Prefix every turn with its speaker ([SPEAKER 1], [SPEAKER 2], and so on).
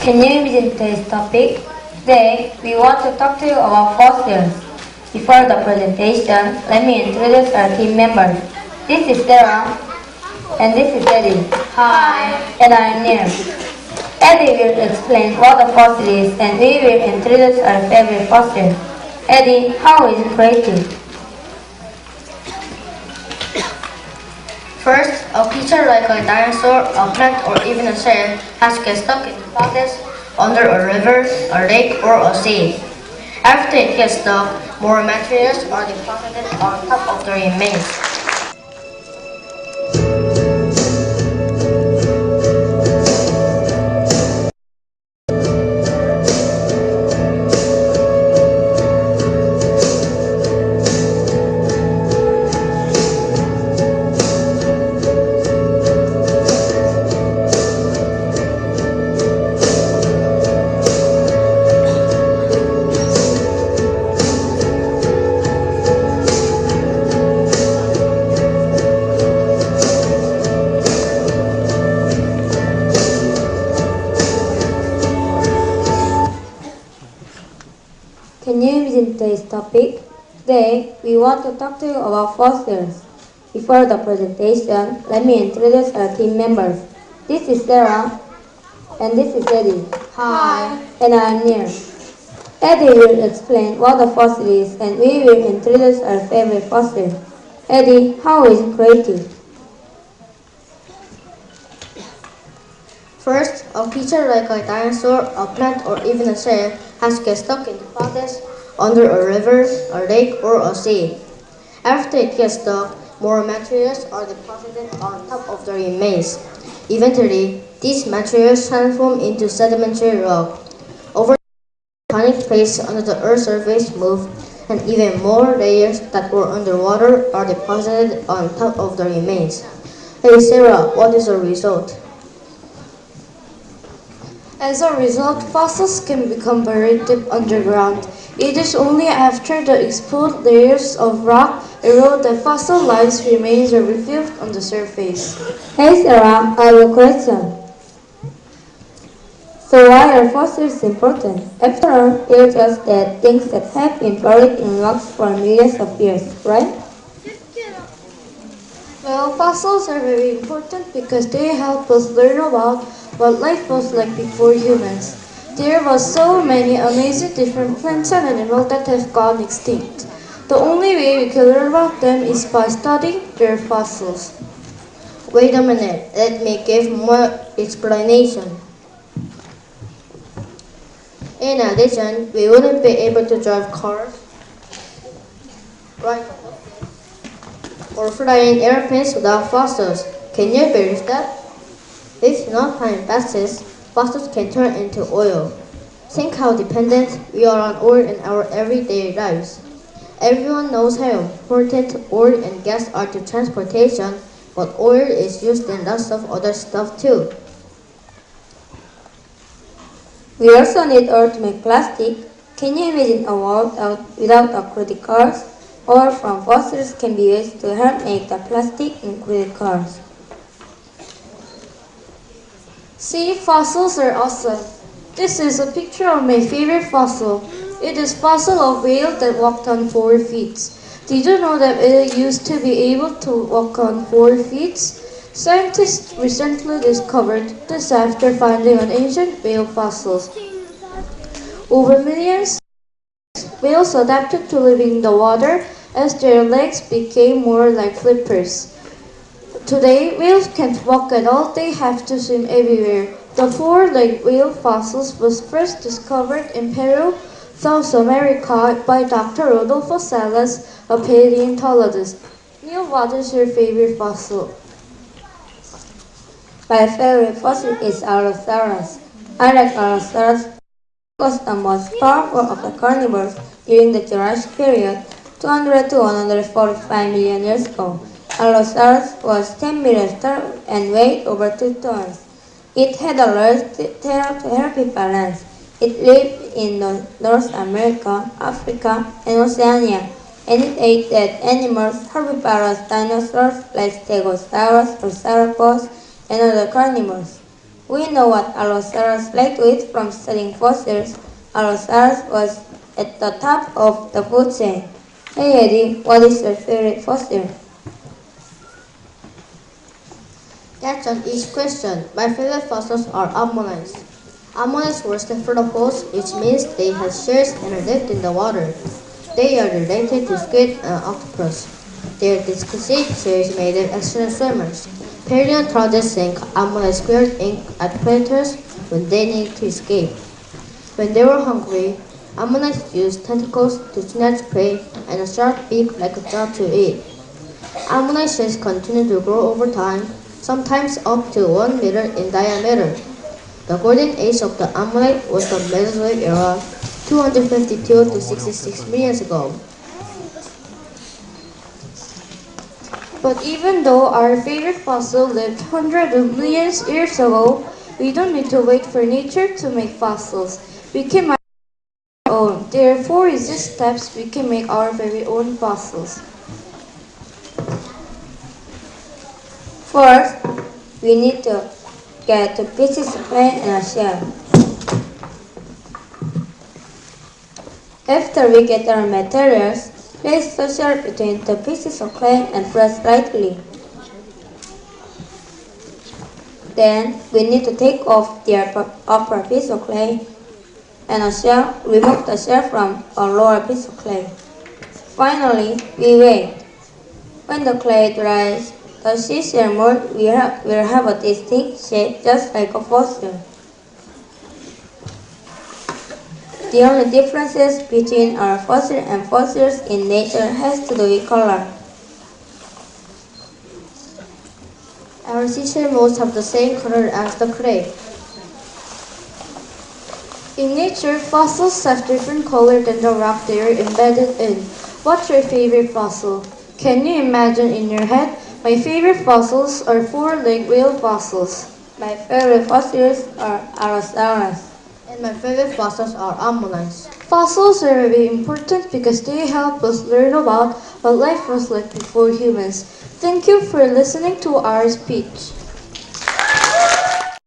[SPEAKER 1] Can you imagine today's topic? Today, we want to talk to you about fossils. Before the presentation, let me introduce our team members. This is Sarah, and this is Eddie.
[SPEAKER 2] Hi.
[SPEAKER 1] And I'm Neil. Eddie will explain what a fossil is, and we will introduce our favorite fossil. Eddie, how is it created?
[SPEAKER 2] First, a creature like a dinosaur, a plant, or even a shell has to get stuck in the process under a river, a lake, or a sea. After it gets stuck, more materials are deposited on top of the remains.
[SPEAKER 1] Can you imagine today's topic? Today, we want to talk to you about fossils. Before the presentation, let me introduce our team members. This is Sarah, and this is Eddie.
[SPEAKER 2] Hi.
[SPEAKER 1] And I'm Neil. Eddie will explain what a fossil is, and we will introduce our favorite fossil. Eddie, how is it created?
[SPEAKER 2] First, a creature like a dinosaur, a plant, or even a shell has to get stuck in the process under a river, a lake, or a sea. After it gets stuck, more materials are deposited on top of the remains. Eventually, these materials transform into sedimentary rock. Over time, volcanic plates under the Earth's surface move, and even more layers that were underwater are deposited on top of the remains. Hey Sarah, what is the result?
[SPEAKER 3] As a result, fossils can become buried deep underground. It is only after the exposed layers of rock erode that fossilized remains are revealed on the surface.
[SPEAKER 1] Hey Sarah, I have a question. So why are fossils important? After all, they're just dead things that have been buried in rocks for millions of years, right?
[SPEAKER 3] Well, fossils are very important because they help us learn about what life was like before humans. There was so many amazing different plants and animals that have gone extinct. The only way we can learn about them is by studying their fossils.
[SPEAKER 2] Wait a minute, let me give more explanation. In addition, we wouldn't be able to drive cars, ride or fly in airplanes without fossils. Can you believe that? If enough time passes, fossils can turn into oil. Think how dependent we are on oil in our everyday lives. Everyone knows how important oil and gas are to transportation, but oil is used in lots of other stuff too.
[SPEAKER 1] We also need oil to make plastic. Can you imagine a world without aquatic cars? Oil from fossils can be used to help make the plastic in aquatic cars.
[SPEAKER 3] See, fossils are awesome. This is a picture of my favorite fossil. It is fossil of whale that walked on 4 feet. Did you know that it used to be able to walk on 4 feet? Scientists recently discovered this after finding an ancient whale fossils. Over millions, whales adapted to living in the water as their legs became more like flippers. Today, whales can't walk at all, they have to swim everywhere. The four-legged whale fossils was first discovered in Peru, South America by Dr. Rodolfo Salas, a paleontologist. Neil, what is your favorite fossil?
[SPEAKER 1] My favorite fossil is Allosaurus. I like Allosaurus was the most powerful of the carnivores during the Jurassic period, 200 to 145 million years ago. Allosaurus was 10 meters tall and weighed over 2 tons. It had a large tail to help it balance. It lived in North America, Africa, and Oceania, and it ate dead animals, herbivorous dinosaurs like Stegosaurus or sauropods, and other carnivores. We know what Allosaurus like to eat from studying fossils. Allosaurus was at the top of the food chain. Hey Eddie, what is your favorite fossil?
[SPEAKER 2] That's an easy question. My favorite fossils are ammonites. Ammonites were cephalopods, which means they had shells and lived in the water. They are related to squid and octopus. Their disc-shaped shells made them excellent swimmers. Paleontologists think ammonites squirted ink at predators when they needed to escape. When they were hungry, ammonites used tentacles to snatch prey and a sharp beak like a jaw to eat. Ammonite shells continue to grow over time, sometimes up to 1 meter in diameter. The golden age of the ammonite was the Mesozoic era, 252 to 66 million years ago.
[SPEAKER 3] But even though our favorite fossil lived hundreds of millions years ago, we don't need to wait for nature to make fossils. We can make our own. Therefore, with these steps, we can make our very own fossils.
[SPEAKER 1] First, we need to get 2 pieces of clay and a shell. After we get our materials, place the shell between 2 pieces of clay and press lightly. Then, we need to take off the upper piece of clay and a shell, remove the shell from a lower piece of clay. Finally, we wait. When the clay dries, the seashell mold will have a distinct shape just like a fossil. The only differences between our fossil and fossils in nature has to do with color.
[SPEAKER 2] Our seashell molds have the same color as the clay.
[SPEAKER 3] In nature, fossils have different color than the rock they are embedded in. What's your favorite fossil? Can you imagine in your head? My favorite fossils are four-legged whale fossils.
[SPEAKER 1] My favorite fossils are Allosaurus.
[SPEAKER 2] And my favorite fossils are ammonites.
[SPEAKER 3] Fossils are very important because they help us learn about what life was like before humans. Thank you for listening to our speech.